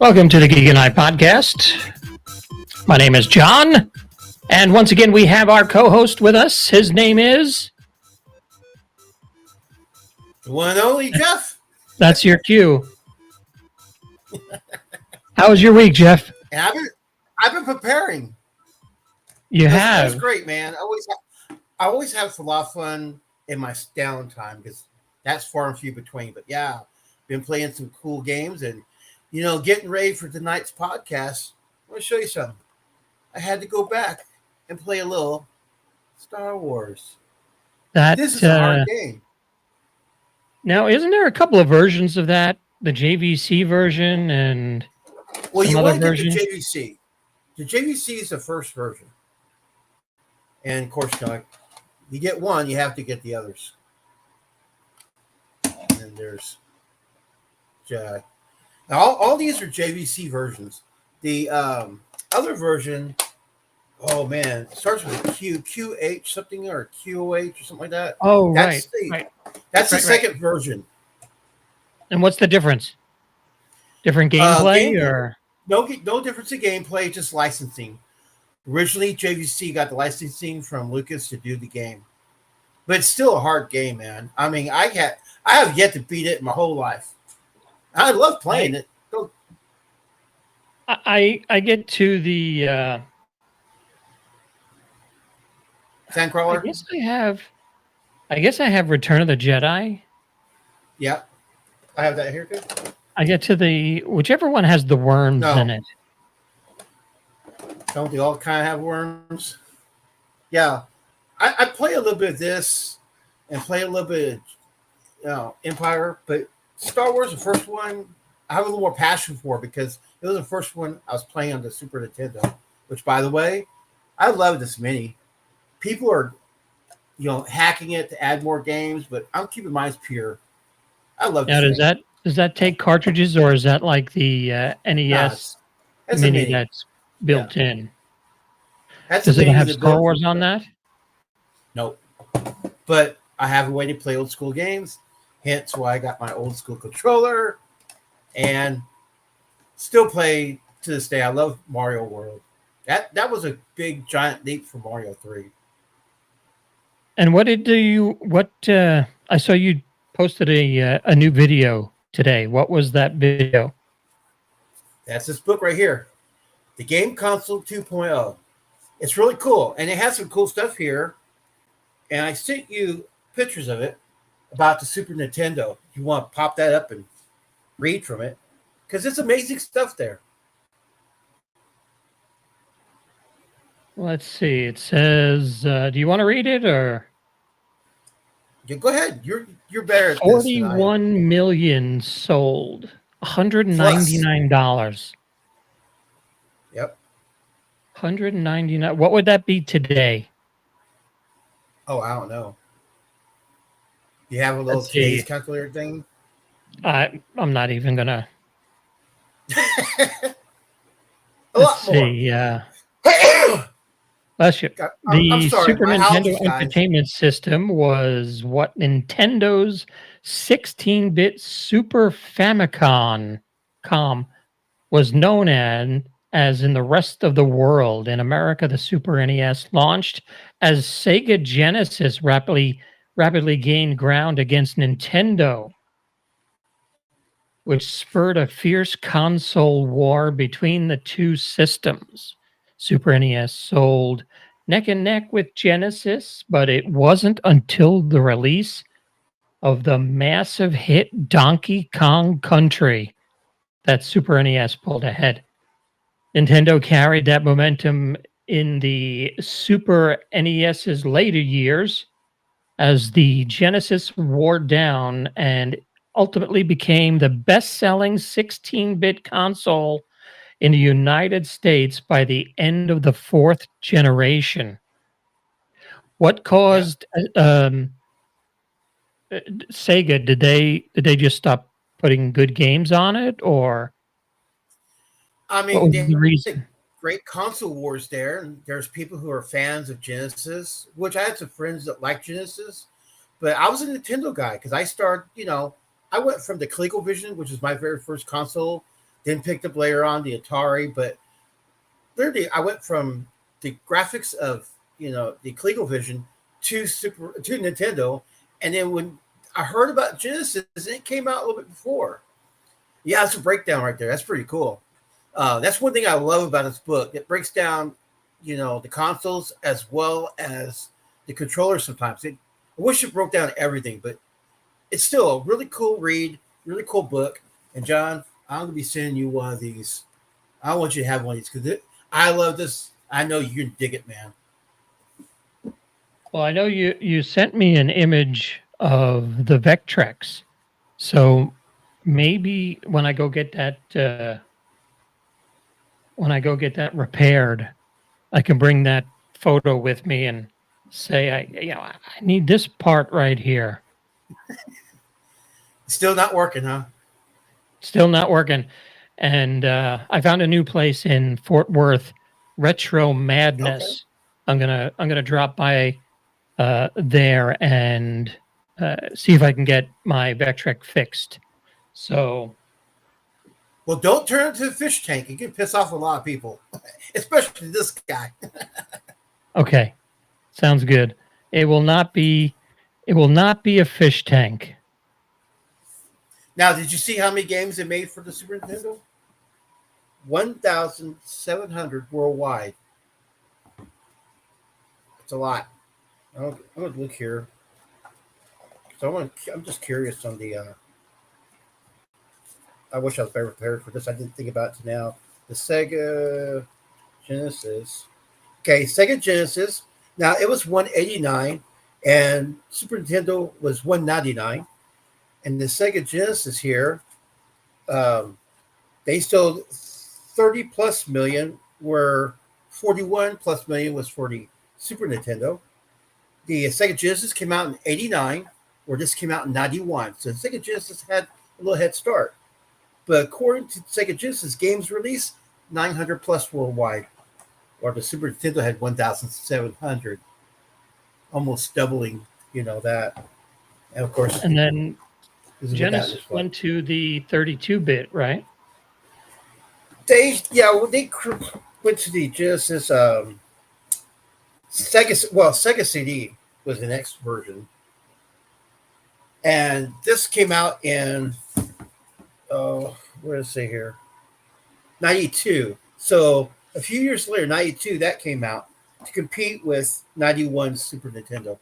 Welcome to the Geek and I podcast. My name is John, and once again we have our co-host with us. His name is... The one and only Jeff. That's your cue. How was your week, Jeff? And I've been preparing. You have? That's great, man. I always have a lot of fun in my downtime because that's far and few between. But yeah, been playing some cool games and getting ready for tonight's podcast. I want to show you something. I had to go back and play a little Star Wars. This is a hard game. Now, isn't there a couple of versions of that? The JVC version and you other want to version? get the JVC. The JVC is the first version. And, of course, you get one, you have to get the others. And then there's... all these are JVC versions. The other version, oh, man, it starts with QH something or QOH or something like that. Oh, That's right. That's the second version. And what's the difference? Different gameplay or? No difference in gameplay, just licensing. Originally, JVC got the licensing from Lucas to do the game. But it's still a hard game, man. I mean, I have yet to beat it my whole life. I love playing it. I get to the Sandcrawler? I guess I have Return of the Jedi. Yeah. I have that here too. I get to whichever one has the worms in it. Don't they all kind of have worms? Yeah. I play a little bit of this and play a little bit of Empire, but Star Wars, the first one, I have a little more passion for because it was the first one I was playing on the Super Nintendo, which, by the way, I love this mini. People are, hacking it to add more games, but I'm keeping mine pure. I love it. Now, does that take cartridges, or is that like the NES mini that's built in? Does it have Star Wars on that? Nope. But I have a way to play old school games, hence why I got my old school controller, and still play to this day. I love Mario World. That was a big giant leap for Mario 3. And I saw you posted a new video today. What was that video? That's this book right here, The Game Console 2.0. It's really cool, and it has some cool stuff here. And I sent you pictures of it about the Super Nintendo. You want to pop that up and read from it because it's amazing stuff there. Let's see. It says, do you want to read it or? Yeah, go ahead. You're better at this 41 million sold. $199. Yep. 199. What would that be today? Oh, I don't know. You have a little today's calculator thing? I'm not even gonna. Let's see. Bless you. The Super Nintendo Entertainment System was what Nintendo's 16-bit Super Famicom was known as in the rest of the world. In America, the Super NES launched as Sega Genesis rapidly gained ground against Nintendo, which spurred a fierce console war between the two systems. Super NES sold neck and neck with Genesis, but it wasn't until the release of the massive hit Donkey Kong Country that Super NES pulled ahead. Nintendo carried that momentum in the Super NES's later years as the Genesis wore down and ultimately became the best-selling 16-bit console in the United States by the end of the fourth generation. What caused Sega? Did they just stop putting good games on it, or I mean, what was the reason? Great console wars there, and there's people who are fans of Genesis, which I had some friends that like Genesis, But I was a Nintendo guy because I started, I went from the ColecoVision, which was my very first console, then picked up later on the Atari. But literally, I went from the graphics of the ColecoVision to Nintendo, and then when I heard about Genesis, it came out a little bit before. Yeah, that's a breakdown right there. That's pretty cool. That's one thing I love about this book. It breaks down, the consoles as well as the controllers. Sometimes I wish it broke down everything, but it's still a really cool read, really cool book. And John, I'm gonna be sending you one of these. I want you to have one of these because I love this. I know you're gonna dig it, man. Well, I know you sent me an image of the Vectrex, so maybe when I go get that repaired, I can bring that photo with me and say, I need this part right here. Still not working, huh? Still not working. And I found a new place in Fort Worth, Retro Okay. Madness. I'm gonna drop by there and see if I can get my Vectrek fixed. So Well, don't turn into a fish tank. It can piss off a lot of people, especially this guy. okay, sounds good. It will not be a fish tank. Now, did you see how many games they made for the Super Nintendo? 1,700 worldwide. It's a lot. I'm going to look here. So I'm just curious on the. I wish I was better prepared for this. I didn't think about it now. The Sega Genesis. Okay, Sega Genesis. Now it was 189, and Super Nintendo was 199, and the Sega Genesis here, um, they sold 30 plus million, where 41 plus million was for the Super Nintendo. The Sega Genesis came out in 89, where this came out in 91. So the Sega Genesis had a little head start. But according to Sega Genesis, games released 900 plus worldwide, or the Super Nintendo had 1,700, almost doubling, that. And of course, And then this is what that Genesis looks like. went to the 32-bit, right? They went to the Genesis Sega CD was the next version, and this came out in where does it say here? 92. So a few years later, 92, that came out to compete with 91 Super Nintendo.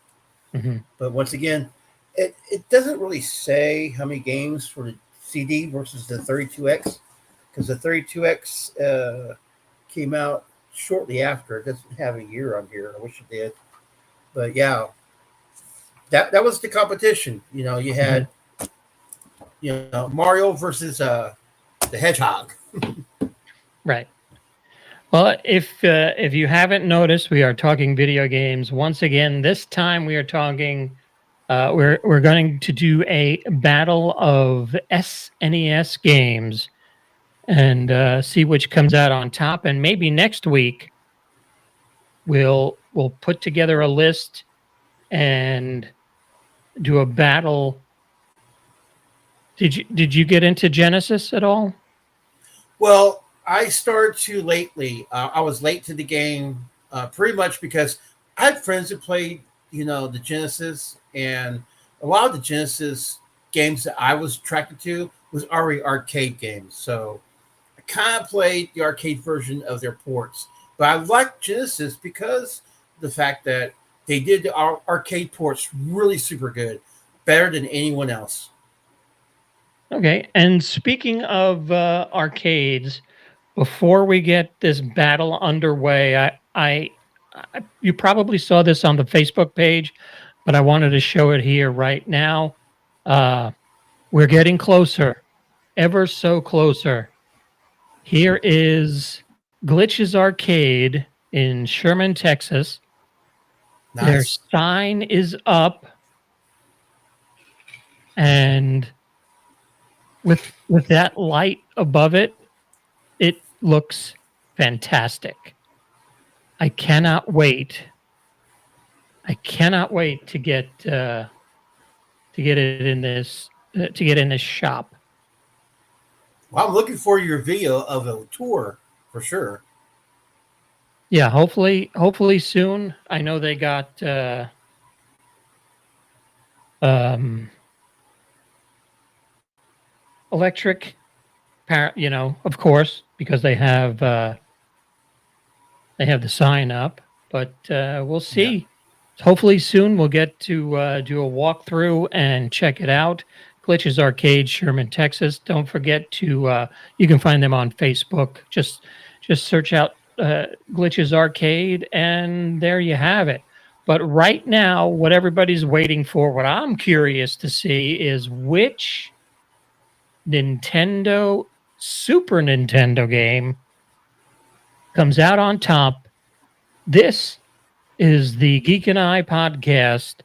Mm-hmm. But once again, it doesn't really say how many games for the CD versus the 32X, because the 32X came out shortly after. It doesn't have a year on here. I wish it did. But yeah, that was the competition. You had Mario versus the Hedgehog. Right. Well, if you haven't noticed, we are talking video games once again. This time we are talking. We're going to do a battle of SNES games and see which comes out on top. And maybe next week we'll put together a list and do a battle. Did you get into Genesis at all? Well, I started too lately. I was late to the game, pretty much because I had friends that played, the Genesis, and a lot of the Genesis games that I was attracted to was already arcade games. So I kind of played the arcade version of their ports, but I liked Genesis because the fact that they did the arcade ports really super good, better than anyone else. Okay. And speaking of arcades, before we get this battle underway, you probably saw this on the Facebook page, but I wanted to show it here right now. Uh, we're getting closer, ever so closer. Here is Glitch's Arcade in Sherman, Texas. Their Nice. sign is up, and with that light above it, it looks fantastic. I cannot wait. I cannot wait to get to get it in this to get in this shop. Well, I'm looking for your video of a tour for sure. Yeah, hopefully soon. I know they got um electric of course, because they have the sign up, but we'll Yeah. see. Hopefully soon we'll get to do a walkthrough and check it out. Glitches Arcade, Sherman, Texas. Don't forget to you can find them on Facebook. Just search out Glitches Arcade, and there you have it. But right now, what everybody's waiting for, what I'm curious to see, is which Nintendo Super Nintendo game comes out on top. This is the Geek and I podcast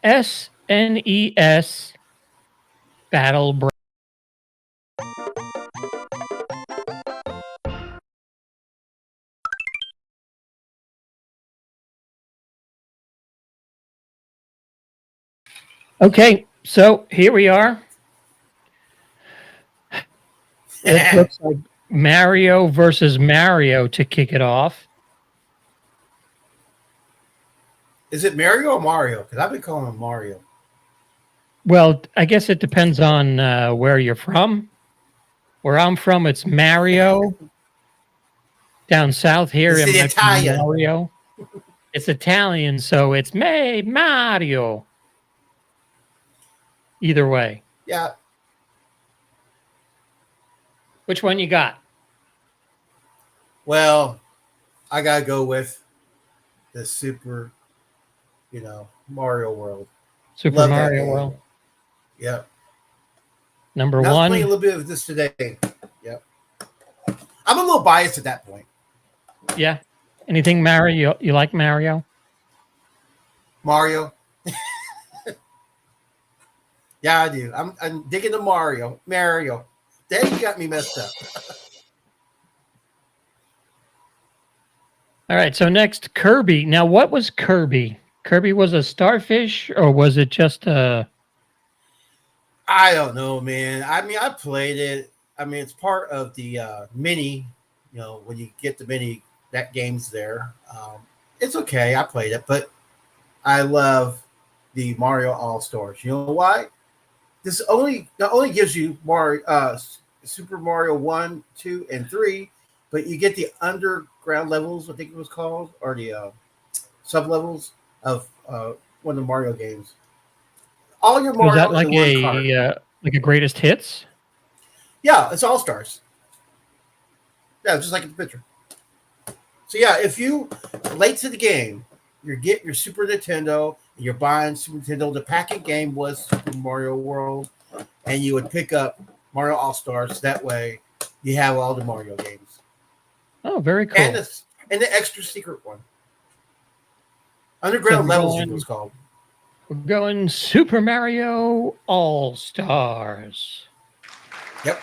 SNES Battle. Okay, so here we are. It looks like Mario versus Mario to kick it off. Is it Mario or Mario? Because I've been calling him Mario. Well, I guess it depends on where you're from. Where I'm from, it's Mario. Down south here, Is it it might be Italian? Mario. It's Italian, so it's Mario. Either way. Yeah. Which one you got? Well, I gotta go with the Super, Mario World. Super Love that Mario game. World. Yep. Number And I was one. playing a little bit of this today. Yep. I'm a little biased at that point. Yeah. Anything Mario? You like Mario? Mario. Yeah, I do. I'm digging the Mario. Mario. There you got me messed up. All right. So next, Kirby. Now, what was Kirby? Kirby was a starfish, or was it just a? I don't know, man. I mean, I played it. I mean, it's part of the mini. When you get the mini, that game's there. It's okay. I played it, but I love the Mario All Stars. You know why? This not only gives you Super Mario 1, 2, and 3, but you get the underground levels, I think it was called, or the sub levels of one of the Mario games. All your Was that Mario in one cart. like a greatest hits? Yeah, it's All Stars. Yeah, just like in the picture. So yeah, if you late to the game, you get your Super Nintendo, and you're buying Super Nintendo. The packet game was Super Mario World, and you would pick up Mario All Stars. That way, you have all the Mario games. Oh, very cool. And the extra secret one, So Underground Levels, I think it was called. we're going Super Mario All Stars. Yep.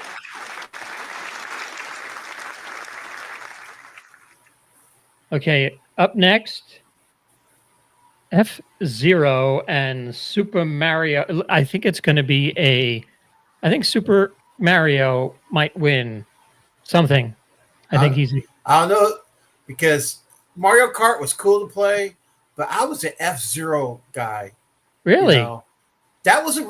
Okay, up next, F-Zero and Super Mario. I think it's going to be I think Super Mario might win something. I think he's. I don't know, because Mario Kart was cool to play, but I was an F-Zero guy. Really? That was a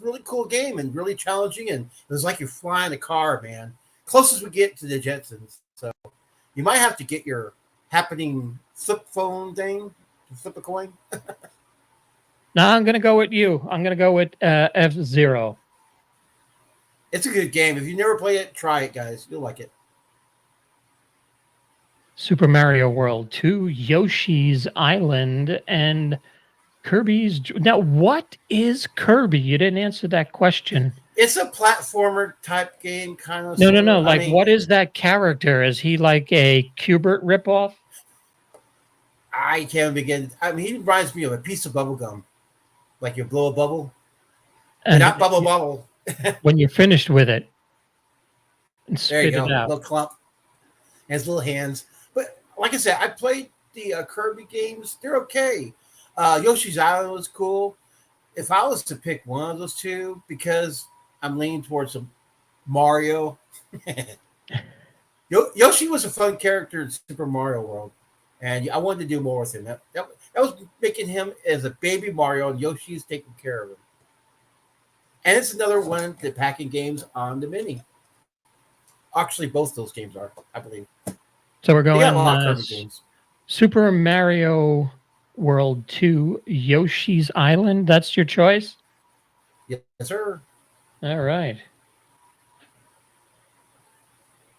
really cool game and really challenging, and it was like you're flying a car, man. Closest we get to the Jetsons. So you might have to get your happening flip phone thing to flip a coin. No, I'm going to go with you. I'm going to go with F-Zero. It's a good game. If you never play it, try it, guys. You'll like it. Super Mario World 2, Yoshi's Island, and Kirby's. Now, what is Kirby? You didn't answer that question. It's a platformer type game, kind of. No. Like, what is that character? Is he like a Cubert ripoff? I can't begin. I mean, he reminds me of a piece of bubble gum, like you blow a bubble, And not bubble. when you're finished with it, and There you spit go, it out. little clump, and his little hands. But like I said, I played the Kirby games. They're okay. Yoshi's Island was cool. if I was to pick one of those two, because I'm leaning towards a Mario. Yoshi was a fun character in Super Mario World, and I wanted to do more with him. That was making him as a baby Mario, and Yoshi's taking care of him. And it's another one of the packing games on the mini. Actually, both those games are, I believe. So we're They got a going lot of curvy games. Super Mario World 2 Yoshi's Island. That's your choice? Yes, sir. All right.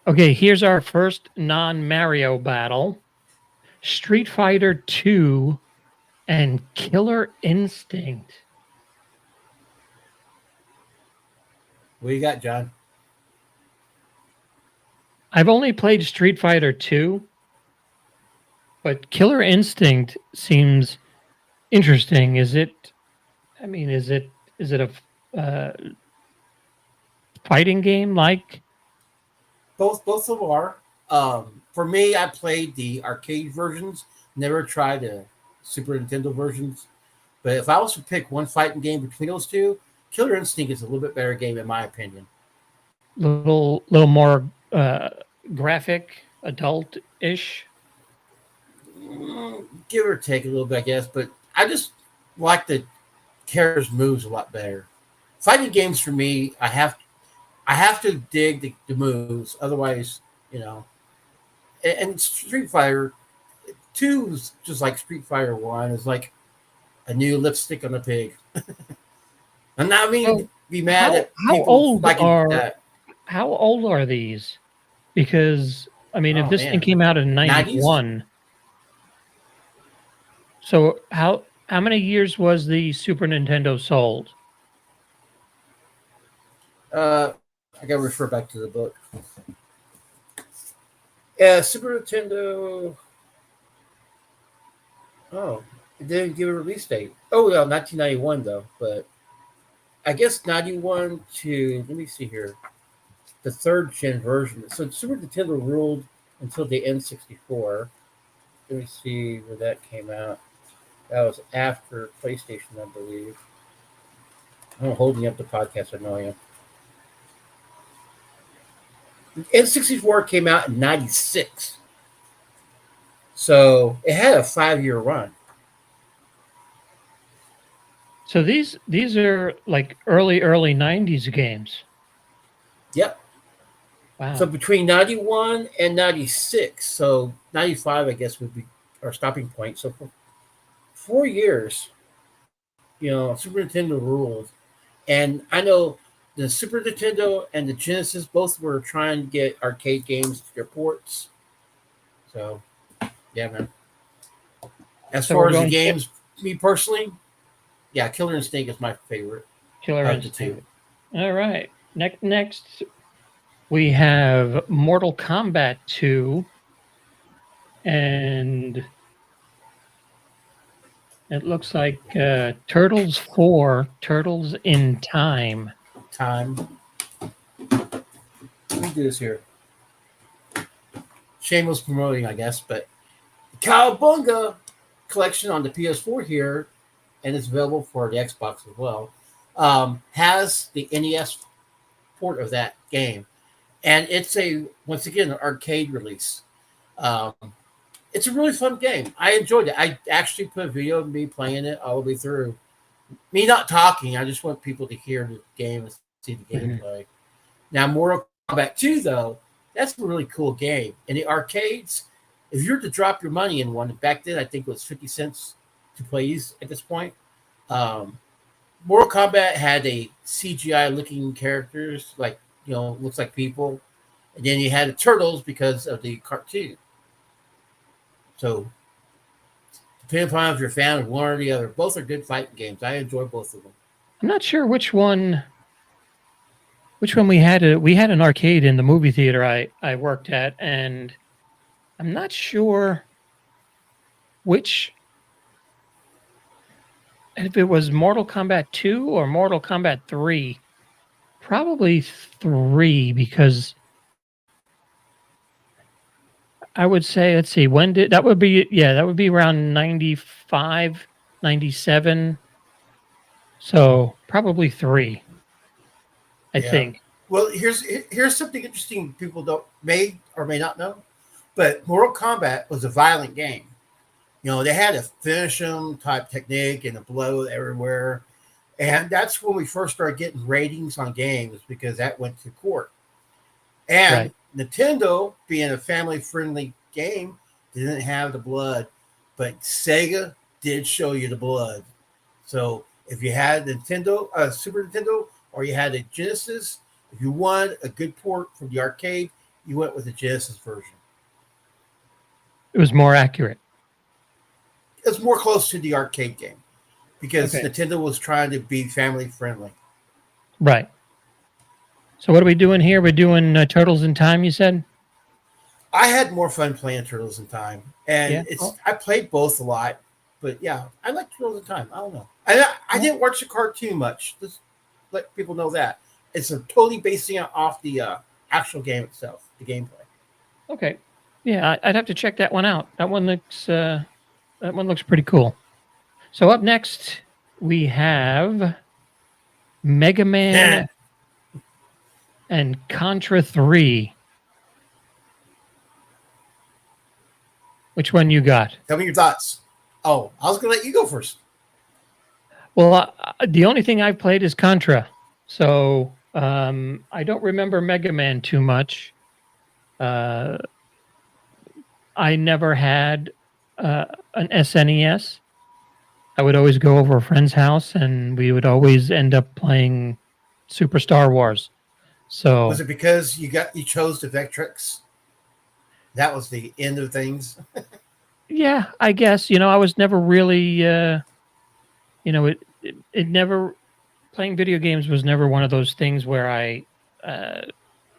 Okay, here's our first non-Mario battle. Street Fighter 2 and Killer Instinct. What you got, John? I've only played Street Fighter 2, but Killer Instinct seems interesting. Is it a fighting game like? Both of them are. For me, I played the arcade versions. Never tried the Super Nintendo versions. But if I was to pick one fighting game between those two, Killer Instinct is a little bit better game in my opinion. Little more graphic, adult-ish. Give or take a little bit, I guess. But I just like the characters' moves a lot better. Fighting games for me, I have to dig the moves, otherwise, you know. And Street Fighter 2 is just like Street Fighter 1 is like a new lipstick on a pig. I'm not mean be mad at people liking that. How old are these? Because I mean, if this thing came out in 91, so how many years was the Super Nintendo sold? I gotta refer back to the book. Yeah, Super Nintendo. Oh, it didn't give a release date. Oh, well, 1991 though. But I guess 91 to, let me see here, the third gen version. So Super Nintendo ruled until the N64. Let me see where that came out. That was after PlayStation, I believe. I'm holding up the podcast. I know I am. N64 came out in 96. So it had a 5-year run. So these are like early 90s games. Yep. Wow. So between 91 and 96, so 95 I guess would be our stopping point. So for 4 years, Super Nintendo ruled. And I know the Super Nintendo and the Genesis both were trying to get arcade games to their ports. So, yeah, man. As far as the games, me personally, yeah, Killer Instinct is my favorite. Killer Instinct. All right. Next, we have Mortal Kombat 2, and it looks like Turtles 4, Turtles in Time. Let me do this here. Shameless promoting, I guess, but Cowabunga collection on the PS4 here, and it's available for the Xbox as well, has the NES port of that game. And it's once again, an arcade release. It's a really fun game. I enjoyed it. I actually put a video of me playing it all the way through. Me not talking, I just want people to hear the game and see the gameplay. Now, Mortal Kombat 2, though, that's a really cool game. In the arcades, if you were to drop your money in one, back then I think it was 50 cents to play at this point. Mortal Kombat had a CGI-looking characters, like, looks like people. And then you had the turtles because of the cartoon. So, depending upon if you're a fan of one or the other, both are good fighting games. I enjoy both of them. I'm not sure which one we had. We had an arcade in the movie theater I worked at, and I'm not sure if it was Mortal Kombat 2 or Mortal Kombat 3. Probably 3, because I would say, let's see, that would be around 95, 97. So probably 3, I Yeah. think. Well, here's something interesting people don't may or may not know, but Mortal Kombat was a violent game. You know, they had a finish them type technique and a blow everywhere. And that's when we first started getting ratings on games because that went to court. Right. And Nintendo, being a family friendly game, didn't have the blood, but Sega did show you the blood. So if you had Nintendo, Super Nintendo, or you had a Genesis, if you wanted a good port from the arcade, you went with the Genesis version. It was more accurate. It's more close to the arcade game because Okay. Nintendo was trying to be family friendly. Right. So what are we doing here? We're doing Turtles in Time, you said? I had more fun playing Turtles in Time, and Yeah. it's Oh, I played both a lot, but yeah, I like Turtles in Time. I don't know. I oh, didn't watch the cartoon much. Just let people know that it's a totally basing it off the actual game itself, the gameplay. okay. Yeah, I'd have to check that one out. That one looks pretty cool. So up next we have Mega Man and Contra 3. Which one you got? Tell me your thoughts. Oh, I was gonna let you go first. Well, the only thing I've played is Contra. So I don't remember Mega Man too much. Uh, I never had an SNES. I would always go over a friend's house and we would always end up playing Super Star Wars. Was So it because you chose the Vectrex? That was the end of things. yeah, I guess, I was never really, it never, playing video games was never one of those things where I uh,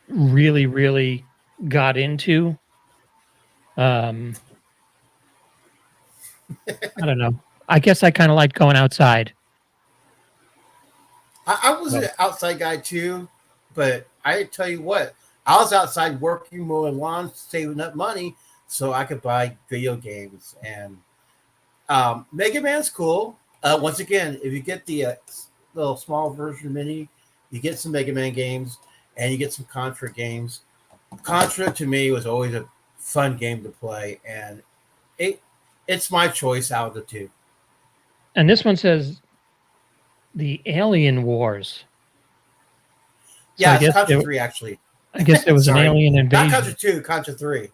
really, really got into. Um, I don't know. I guess I kind of liked going outside. I was So, an outside guy too, but I tell you what, I was outside working, mowing lawns, saving up money so I could buy video games. And Mega Man's cool. Once again, if you get the little small version mini, you get some Mega Man games and you get some Contra games. Contra to me was always a fun game to play, and it it's my choice out of the two. and this one says the Alien Wars. So Yeah, it's Contra 3 actually. I guess there was an Sorry, alien not Contra invasion. 2, Contra 3.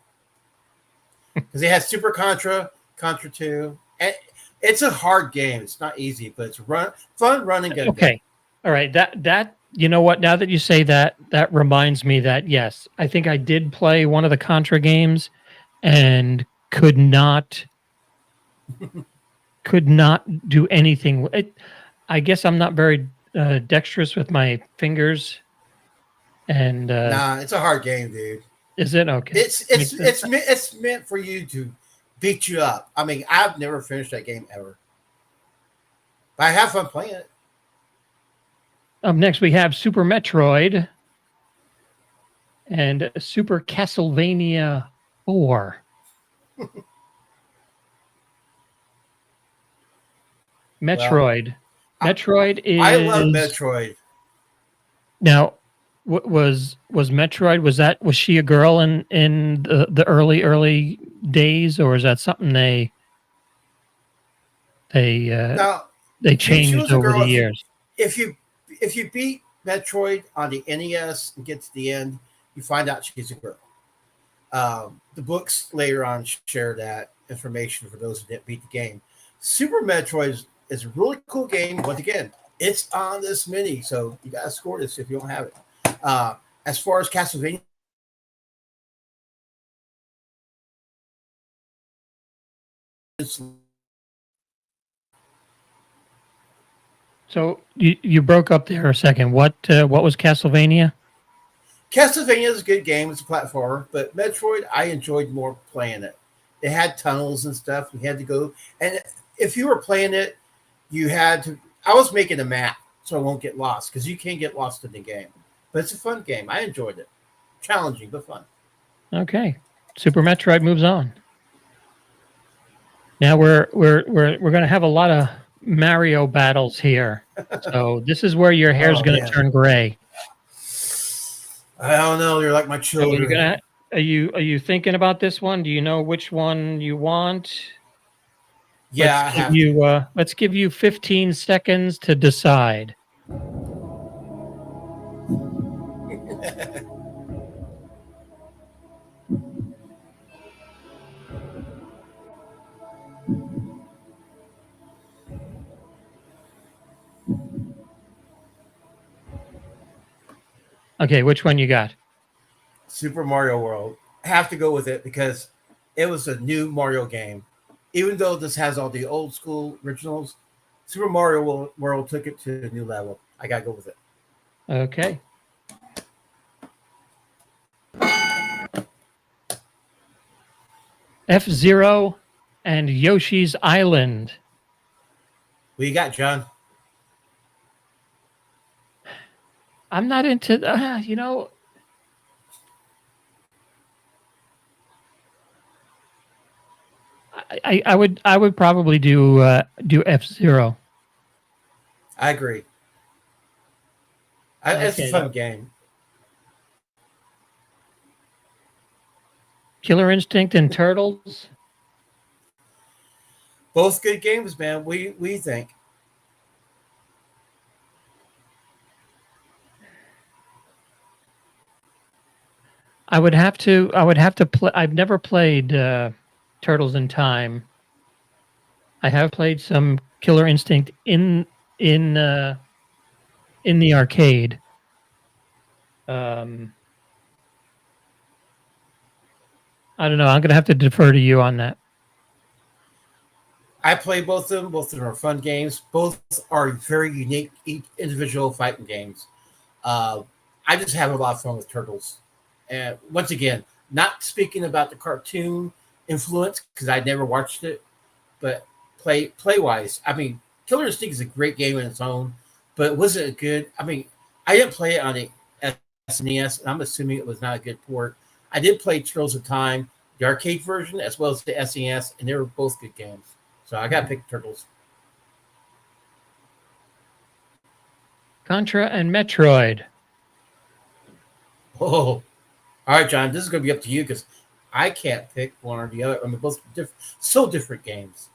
Because they had Super Contra, Contra 2. And it's a hard game. It's not easy, but it's fun, run, and gun game. Okay. All right. That you know what? Now that you say that, that reminds me that yes, I think I did play one of the Contra games and could not do anything. I guess I'm not very dexterous with my fingers. And Nah, it's a hard game, dude. is it okay? Makes sense. It's meant for you to beat you up. I mean, I've never finished that game ever, but I have fun playing it. Up next, we have Super Metroid and Super Castlevania 4. Well, Metroid. I, Metroid I love is Metroid. now. Was Metroid? Was she a girl in the early days, or is that something they uh, Now, they she changed was a over the girl. years? If you if you beat Metroid on the NES and get to the end, you find out she's a girl. The books later on share that information for those who didn't beat the game. Super Metroid is a really cool game. Once again, it's on this mini, so you gotta score this if you don't have it. As far as Castlevania, So you broke up there a second. What was Castlevania? Castlevania is a good game. It's a platformer, but Metroid, I enjoyed more playing it. It had tunnels and stuff. We had to go, and if you were playing it, you had to. I was making a map so I won't get lost because you can get lost in the game. But it's a fun game. I enjoyed it. Challenging but fun. Okay, Super Metroid moves on. Now we're going to have a lot of Mario battles here. So this is where your hair's Oh going to man, turn gray. I don't know. You're like my So are you children. gonna are you thinking about this one? Do you know which one you want? Yeah, I have to. Let's give you 15 seconds to decide. Okay, which one you got? Super Mario World. I have to go with it because it was a new Mario game. Even though this has all the old school originals, Super Mario World took it to a new level. I gotta go with it. Okay. F-Zero and Yoshi's Island. What you got, John? I'm not into I would probably do F-Zero. I agree. It's a Okay. fun game. Killer Instinct and Turtles. Both good games, man. We think. I would have to play. I've never played Turtles in Time. I have played some Killer Instinct in uh, in the arcade. Um, I don't know. I'm gonna have to defer to you on that. I play both of them. Both of them are fun games. Both are very unique, each individual fighting games. Uh, I just have a lot of fun with Turtles. And once again, not speaking about the cartoon influence because I never watched it, but play wise, I mean, Killer Instinct is a great game in its own, but was it good? I mean, I didn't play it on the SNES, and I'm assuming it was not a good port. I did play Turtles of Time, the arcade version, as well as the SNES, and they were both good games. So I got to pick Turtles. Contra and Metroid. Oh, all right, John. This is going to be up to you because I can't pick one or the other. I mean, both so different games.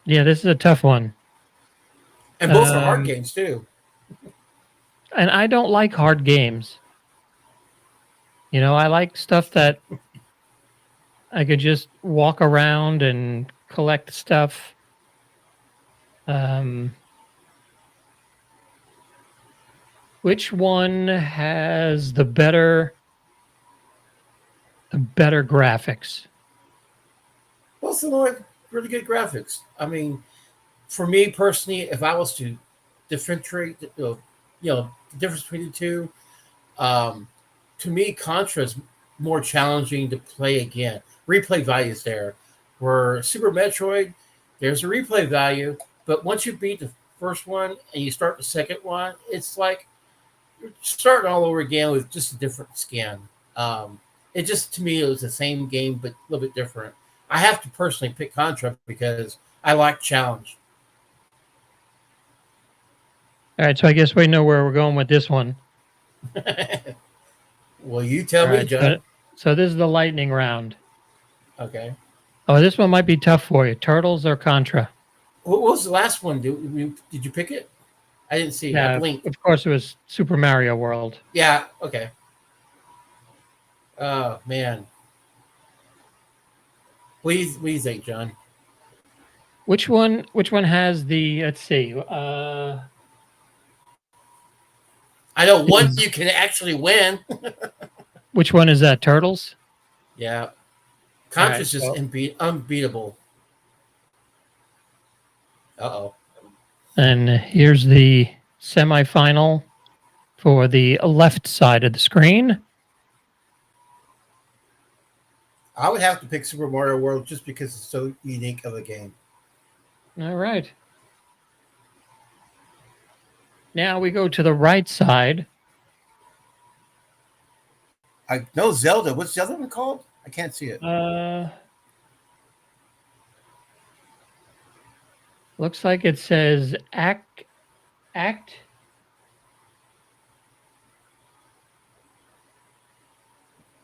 Yeah, this is a tough one. And both are hard games too. And I don't like hard games. You know, I like stuff that I could just walk around and collect stuff. Um, which one has the better graphics? Both of them are really good graphics. I mean, for me personally, if I was to differentiate, the difference between the two, um, to me, Contra is more challenging to play again. Replay value is there. Where Super Metroid, there's a replay value, but once you beat the first one and you start the second one, it's like you're starting all over again with just a different skin. Um, it just to me it was the same game but a little bit different. I have to personally pick Contra because I like challenge. All right, so I guess we know where we're going with this one. Well, you tell All me, right, John. so this is the lightning round. Okay. Oh, this one might be tough for you. Turtles or Contra? What was the last one? Did you pick it? I didn't see. I Yeah, blinked. of course it was Super Mario World. Yeah. Okay. Oh man. What do you think, John? Which one has the let's see. I know one Is you can actually win. which one is that? Turtles? Yeah. All right, Contra's just so unbeatable. Uh-oh. and here's the semifinal for the left side of the screen. I would have to pick Super Mario World just because it's so unique of a game. All right. Now we go to the right side. I know Zelda. What's the other one called? I can't see it. Looks like it says act.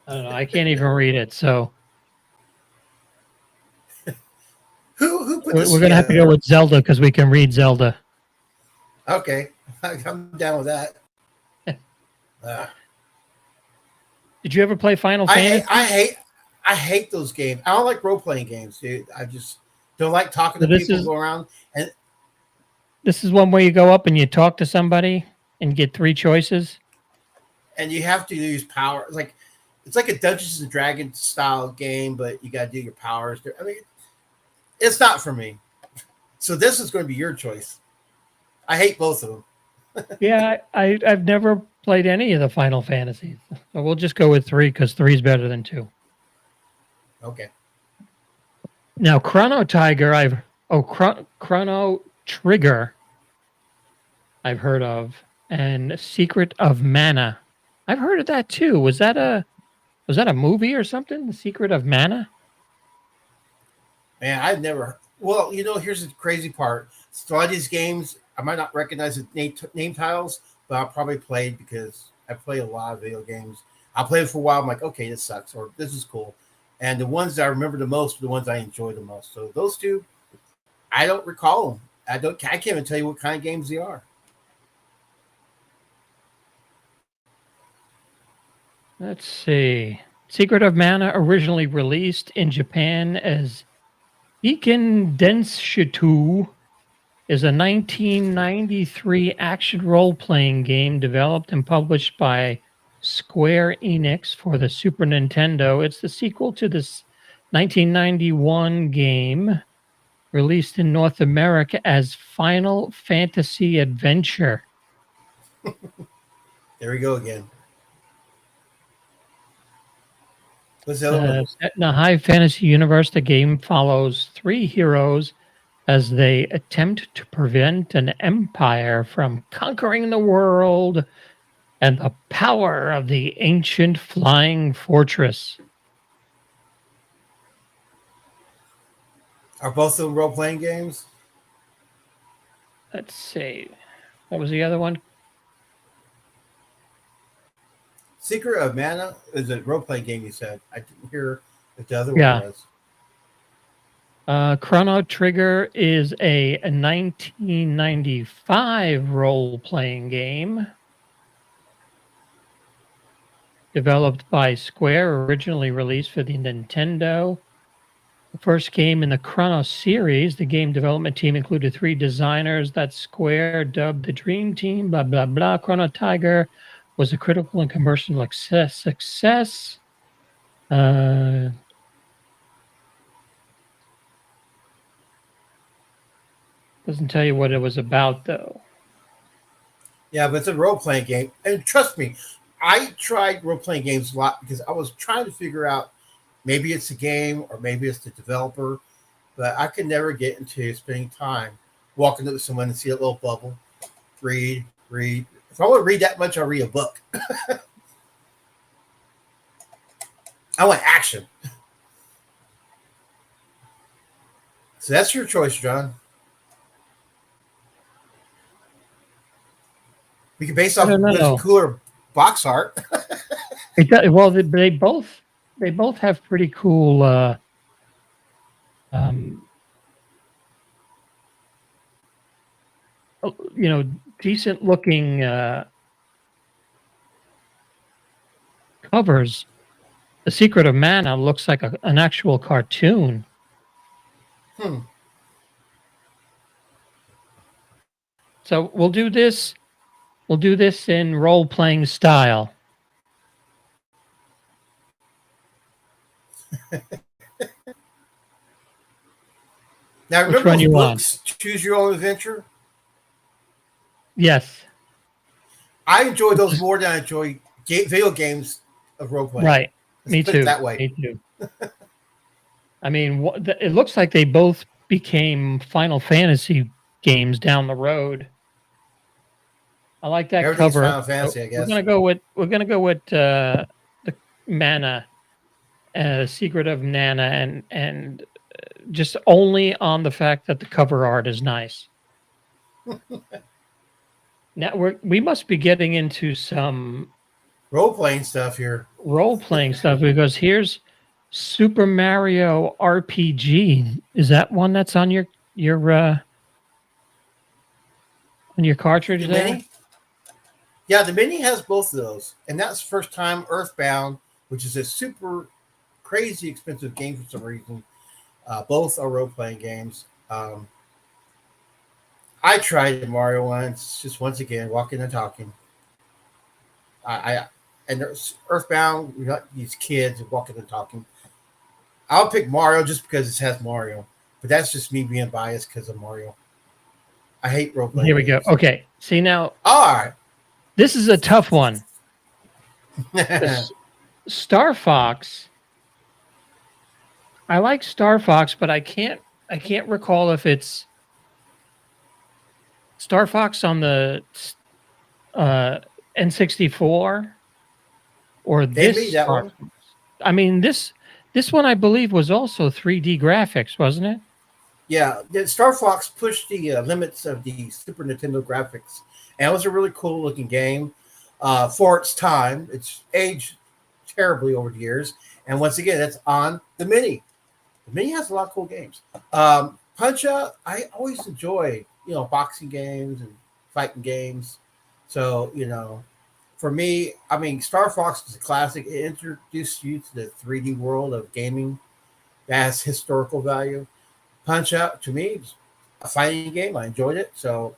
I don't know. I can't even read it. So Who put we're this going to have to go together? with Zelda because we can read Zelda. Okay, I'm down with that. Uh, Did you ever play Final I hate, I Fantasy? hate, I hate those games. I don't like role playing games, dude. I just don't like talking So to people, go around, and this is one where you go up and you talk to somebody and get three choices. you have to use power. It's like a Dungeons and Dragons style game, but you got to do your powers. I mean, it's not for me. So this is going to be your choice. I hate both of them. Yeah, I've never played any of the Final Fantasies. So we'll just go with three because three is better than two. Okay. Now, Chrono Tiger, Chrono Trigger, I've heard of, and Secret of Mana. I've heard of that too. Was that a movie or something? The Secret of Mana? Man, I've never. Well, here's the crazy part. So a lot of these games, I might not recognize the name titles, but I'll probably play because I play a lot of video games. I'll play it for a while. I'm like, okay, this sucks, or this is cool. And the ones that I remember the most are the ones I enjoy the most. So those two, I don't recall them. I can't even tell you what kind of games they are. Let's see. Secret of Mana originally released in Japan as Iken Denshitu is a 1993 action role-playing game developed and published by Square Enix for the Super Nintendo. It's the sequel to this 1991 game released in North America as Final Fantasy Adventure. There we go again. What's the other one? Set in a high fantasy universe, the game follows three heroes as they attempt to prevent an empire from conquering the world and the power of the ancient flying fortress. Are both of them role playing games? Let's see. What was the other one? Secret of Mana is a role playing game. You said I didn't hear what the other one Yeah. was. Chrono Trigger is a 1995 role playing game developed by Square, originally released for the Nintendo. The first game in the Chrono series, the game development team included three designers that Square dubbed the Dream Team, blah, blah, blah. Chrono Tiger was a critical and commercial success. Doesn't tell you what it was about, though. Yeah, but it's a role playing game. And trust me, I tried role playing games a lot because I was trying to figure out maybe it's a game or maybe it's the developer, but I could never get into spending time walking up to someone and see a little bubble, read. If I want to read that much, I'll read a book. I want action. So that's your choice, John. We can base I off don't what's know. cooler box art. Well, they both have pretty cool um, decent looking covers. The Secret of Mana looks like an actual cartoon. Hmm. So we'll do this. We'll do this in role playing style. Now Which remember one those you want? books, Choose Your Own Adventure? Yes. I enjoy those more than I enjoy video games of role playing. Right. Let's Me put it too. that way. Me too. I mean, it looks like they both became Final Fantasy games down the road. I like that Everything's cover. Final Fantasy, I We're guess. gonna go with the Mana, Secret of Nana, and just only on the fact that the cover art is nice. Now we must be getting into some Role playing stuff here. role playing stuff because here's Super Mario RPG. Is that one that's on your cartridge The there? mini? Yeah, the mini has both of those. And that's the first time Earthbound, which is a super crazy expensive game for some reason. Both are role playing games. I tried the Mario once, just once again, walking and talking. I and there's Earthbound, we got these kids walking and talking. I'll pick Mario just because it has Mario, but that's just me being biased because of Mario. I hate role playing Here we go. games. Okay. See now, All this is a tough one. right. Star Fox. I like Star Fox, but I can't recall if it's Star Fox on the N64 or They made this that Star one. Fox. I mean this one I believe was also 3D graphics, wasn't it? Yeah, Star Fox pushed the limits of the Super Nintendo graphics, and it was a really cool looking game for its time. It's aged terribly over the years, and once again, that's on the Mini. The Mini has a lot of cool games. Punch Out, I always enjoy boxing games and fighting games. So for me, I mean, Star Fox is a classic. It introduced you to the 3D world of gaming that has historical value. Punch Out to me is a fighting game. I enjoyed it. So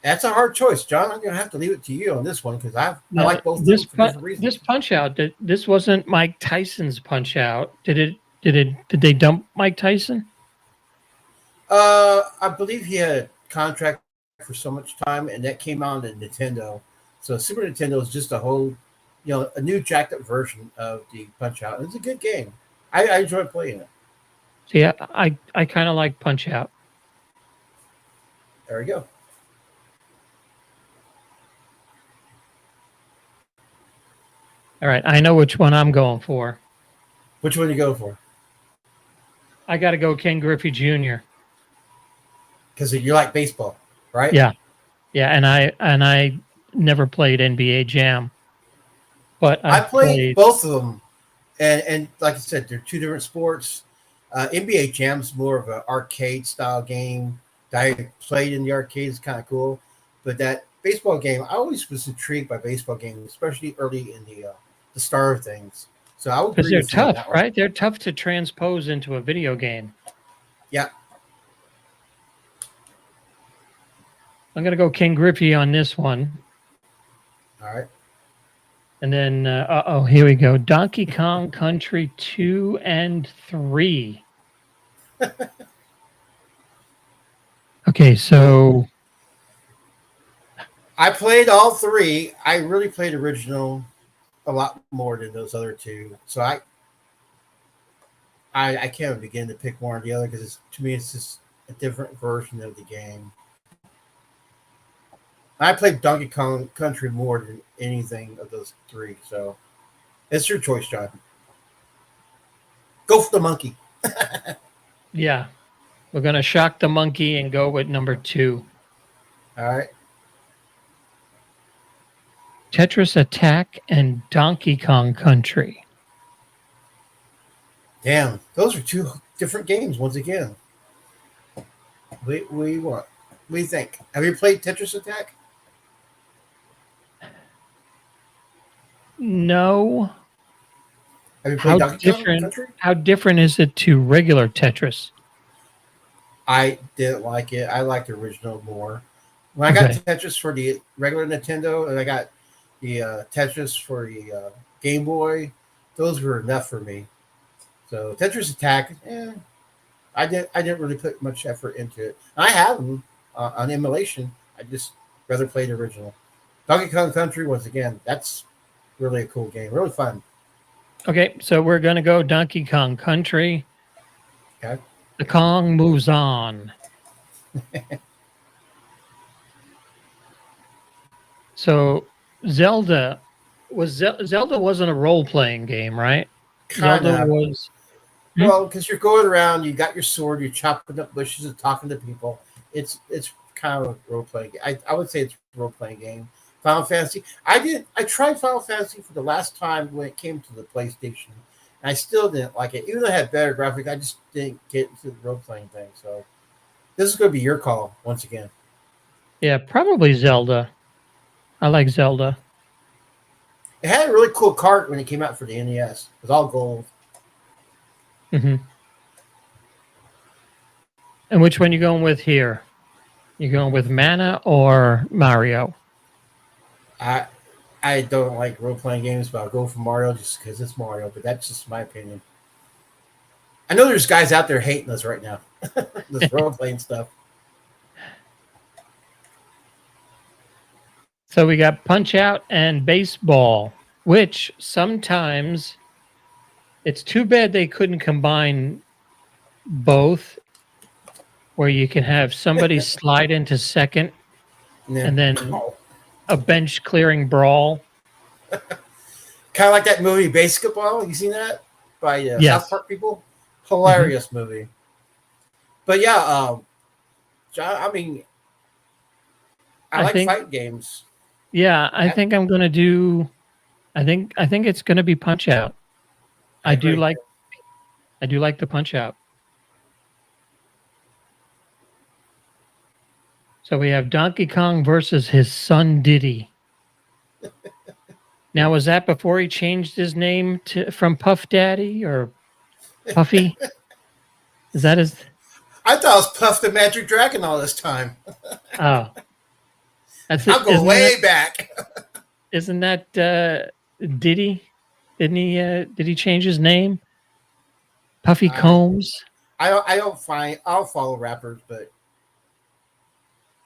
that's a hard choice, John. I'm gonna have to leave it to you on this one because I Now, like both of them for different this reasons. Punch Out, this wasn't Mike Tyson's Punch Out. Did they dump Mike Tyson? I believe he had a contract for so much time, and that came out on Nintendo. So Super Nintendo is just a whole, a new jacked up version of the Punch Out. It's a good game. I enjoyed playing it. See, I kind of like Punch Out. There we go. All right, I know which one I'm going for. Which one do you go for? I got to go Ken Griffey Jr. Because you like baseball, right? Yeah, yeah, and I never played NBA Jam, but I I've played played. both of them, and like I said, they're two different sports. NBA Jam's more of an arcade style game that I played in the arcade. Is kind of cool, but that baseball game, I always was intrigued by baseball games, especially early in the start of things. So I would Because agree they're with you on tough, that one. right? They're tough to transpose into a video game. Yeah. I'm going to go Ken Griffey on this one. All right. And then, here we go. Donkey Kong Country 2 and 3. Okay, so I played all three. I really played original a lot more than those other two. So I can't begin to pick one or the other because to me it's just a different version of the game. I played Donkey Kong Country more than anything of those three. So it's your choice, John. Go for the monkey. yeah, we're going to shock the monkey and go with number 2. All right. Tetris Attack and Donkey Kong Country. Damn, those are two different games once again. We what? What do you think? Have you played Tetris Attack? No. Have you How played Donkey Kong different? Country? How different is it to regular Tetris? I didn't like it. I liked the original more. When I got Okay. Tetris for the regular Nintendo and I got the Tetris for the Game Boy, those were enough for me. So Tetris Attack, I didn't really put much effort into it. I have them on emulation. I just rather play the original. Donkey Kong Country, once again, that's really a cool game. Really fun. Okay, so we're going to go Donkey Kong Country. Okay. The Kong moves on. So Zelda Zelda wasn't a role playing game, right? Kind Zelda of. was Hmm? Well, because you're going around, you got your sword, you're chopping up bushes and talking to people. It's kind of a role playing. I would say it's a role playing game. Final Fantasy. I tried Final Fantasy for the last time when it came to the PlayStation. And I still didn't like it, even though it had better graphics. I just didn't get into the role playing thing. So this is going to be your call once again. Yeah, probably Zelda. I like Zelda. It had a really cool cart when it came out for the NES. It was all gold. Hmm. And which one you going with here? You going with Mana or Mario? I I don't like role playing games, but I'll go for Mario just because it's Mario. But that's just my opinion. I know there's guys out there hating us right now. This role playing stuff. So we got Punch Out and Baseball, which sometimes it's too bad they couldn't combine both, where you can have somebody slide into second Yeah. and then Oh. a bench clearing brawl. Kind of like that movie Basketball. You seen that by South Yes. Park people? Hmm. Hilarious movie. But yeah, John. I mean, I I like think, fight games. yeah, I I, think I'm going to do, I think it's going to be Punch Out. I I do agree. like, I do like the Punch Out. So we have Donkey Kong versus his son Diddy. Now, was that before he changed his name to from Puff Daddy or Puffy? Is that his? I thought it was Puff the Magic Dragon all this time. Oh, that's it. I'll go way back. Isn't that Diddy? Didn't he? Did he change his name? Puffy I Combs. I don't find I'll follow rappers, but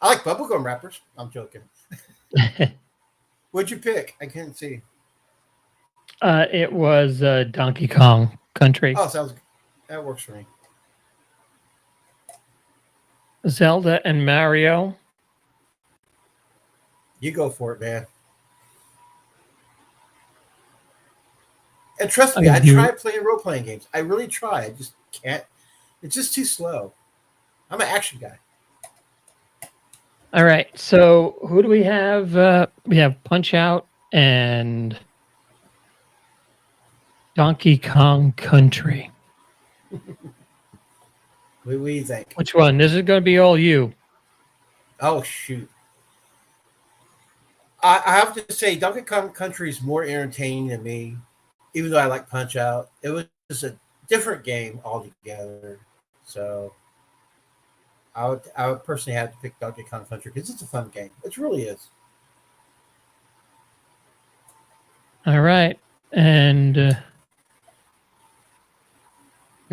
I like bubblegum rappers. I'm joking. What'd you pick? I couldn't see. It was Donkey Kong Country. Oh, sounds that works for me. Zelda and Mario. You go for it, man. And trust I'm me, gonna I do. try playing role playing games. I really try. I just can't. It's just too slow. I'm an action guy. All right. So who do we have? We have Punch Out and Donkey Kong Country. What do you think? Which one? This is going to be all you. Oh shoot! I have to say, Donkey Kong Country is more entertaining than me, even though I like Punch Out. It was just a different game altogether. So I would personally have to pick Donkey Kong Country because it's a fun game. It really is. All right. And going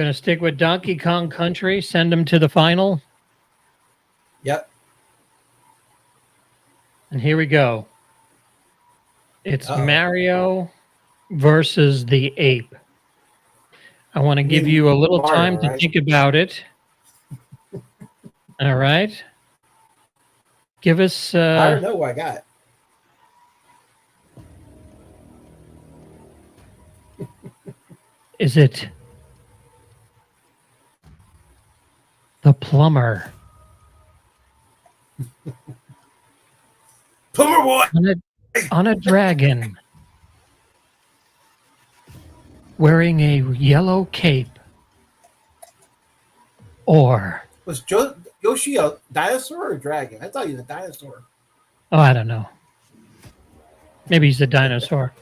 to stick with Donkey Kong Country. Send them to the final. Yep. And here we go. It's Uh oh. Mario versus the ape. I want to You give mean you a little Mario, time to right? think about it. All right. Give us, I don't know what I got. is it the plumber Plumber Boy. on a dragon wearing a yellow cape? Or, Was Yoshi a dinosaur or a dragon? I thought he was a dinosaur. oh, I don't know. Maybe he's a dinosaur.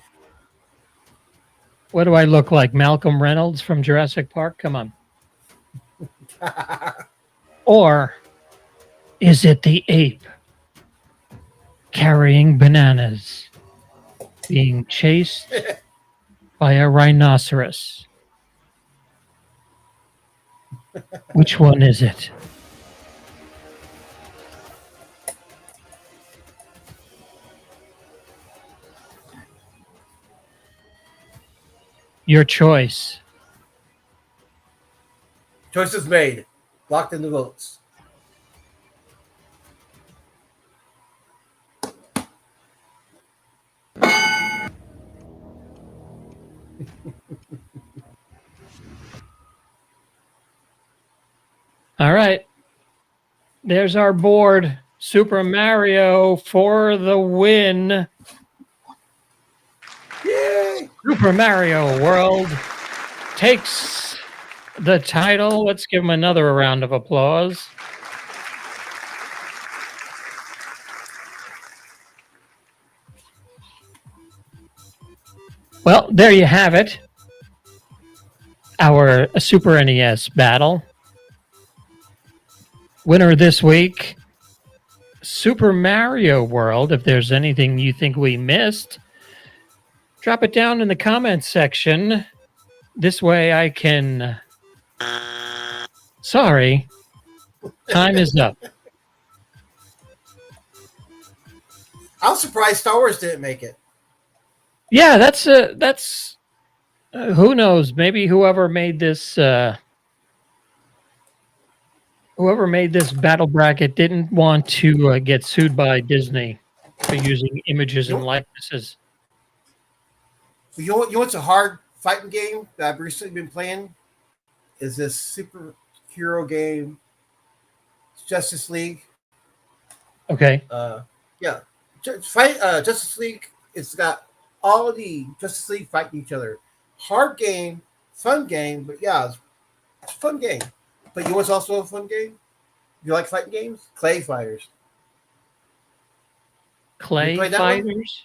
What do I look like? Malcolm Reynolds from Jurassic Park? Come on. Or is it the ape carrying bananas being chased by a rhinoceros? Which one is it? Your choice. Choice is made. Locked in the votes. All right. There's our board. Super Mario for the win. Yay! Super Mario World takes the title. Let's give him another round of applause. Well, there you have it. Our Super NES battle. Winner this week, Super Mario World. If there's anything you think we missed, drop it down in the comments section. This way I can. Sorry, time is up. I was surprised Star Wars didn't make it. Yeah, that's who knows? Maybe whoever made this battle bracket didn't want to get sued by Disney for using images You and know, likenesses. you know what's a hard fighting game that I've recently been playing? Is this superhero game, Justice League. Okay. Yeah, Justice League. It's got all the Justice League fighting each other. Hard game, fun game, but yeah, it's a fun game. But you know what's also a fun game? You like fighting games? Clay Fighters. You Clay played that one? fighters?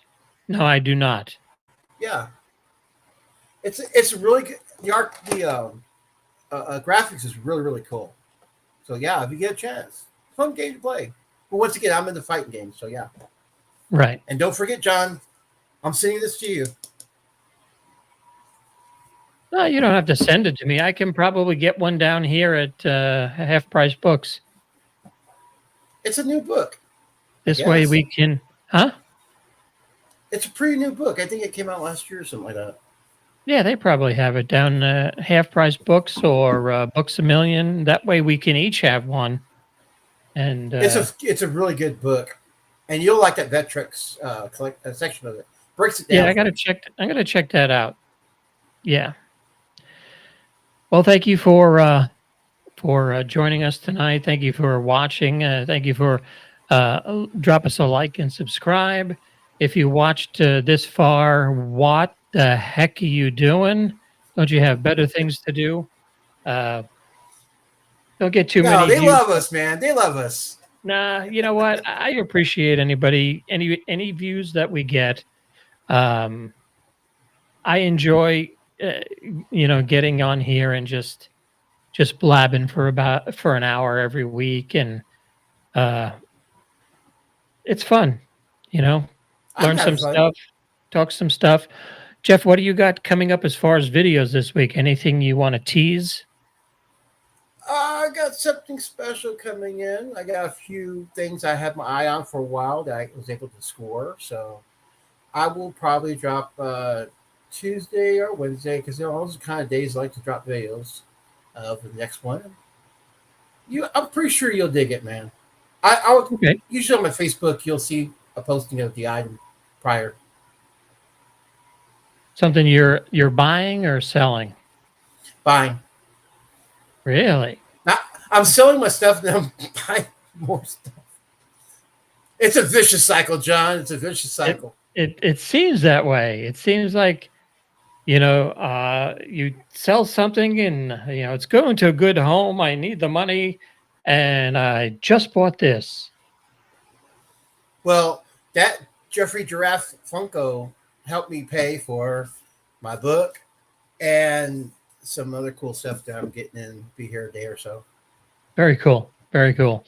No, I do not. Yeah, it's really good. The graphics is really cool. So yeah, if you get a chance, fun game to play. But once again, I'm in the fighting game, so yeah. Right. And don't forget, John, I'm sending this to you. No, you don't have to send it to me. I can probably get one down here at Half Price Books. It's a new book. This way we can, huh? It's a pretty new book. I think it came out last year or something like that. Yeah, they probably have it down Half Price Books or Books a Million. That way we can each have one. And it's a really good book, and you'll like that Vectrex section of it. Breaks it down. Yeah, I gotta check that out. Yeah. Well, thank you for joining us tonight. Thank you for watching. Thank you for drop us a like and subscribe. If you watched this far, what the heck are you doing? Don't you have better things to do? Don't get too many. They views. love us, man. They love us. Nah, you know what? I appreciate any views that we get. I enjoy, getting on here and just blabbing for an hour every week, and it's fun. Learn some stuff, talk some stuff. Jeff, what do you got coming up as far as videos this week? Anything you want to tease? I got something special coming in. I got a few things I had my eye on for a while that I was able to score. So I will probably drop Tuesday or Wednesday because those are the kind of days I like to drop videos of the next one. I'm pretty sure you'll dig it, man. Okay. Usually on my Facebook, you'll see a posting of the item prior. Something you're buying or selling? Buying. Really? Now, I'm selling my stuff and I'm buying more stuff. It's a vicious cycle, John. It's a vicious cycle. It seems that way. It seems like, you sell something and, it's going to a good home. I need the money and I just bought this. Well, that Jeffrey Giraffe Funko helped me pay for my book and some other cool stuff that I'm getting in. Be here a day or so. Very cool. Very cool.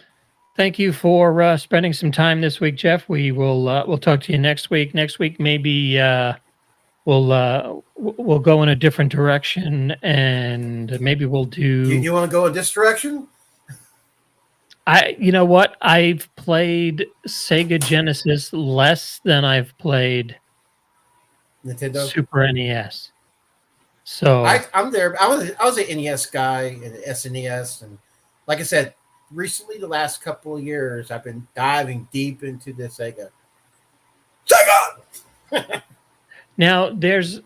Thank you for spending some time this week, Jeff. We'll talk to you next week. Next week, maybe we'll go in a different direction, and maybe we'll do. You want to go in this direction? You know what? I've played Sega Genesis less than I've played Nintendo Super NES. So I'm there. I was an NES guy and an SNES, and like I said, recently the last couple of years, I've been diving deep into the Sega. Sega. Now,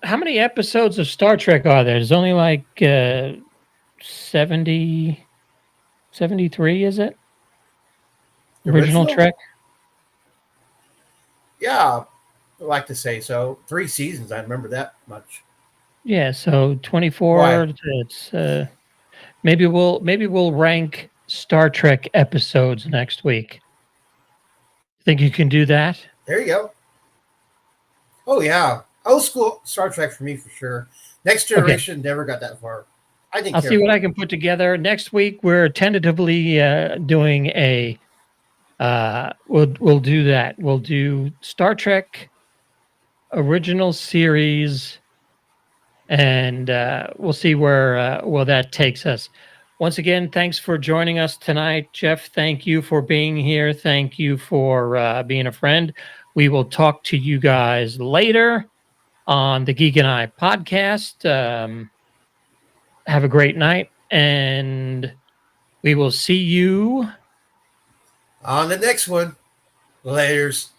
how many episodes of Star Trek are there? There's only like 70. 73, is it? The Original original? Trek? Yeah, I like to say so. 3 seasons, I remember that much. Yeah, so 24, Why? it's maybe we'll rank Star Trek episodes next week. Think you can do that? There you go. Oh yeah, old school Star Trek for me for sure. Next Okay. Generation never got that far. I didn't I'll care see what for I it. can put together. Next week we're tentatively doing a we'll do that. We'll do Star Trek original series, and we'll see where that takes us. Once again, thanks for joining us tonight, Jeff. Thank you for being here. Thank you for being a friend. We will talk to you guys later on the Geek and I podcast. Have a great night, and we will see you. On the next one, laters.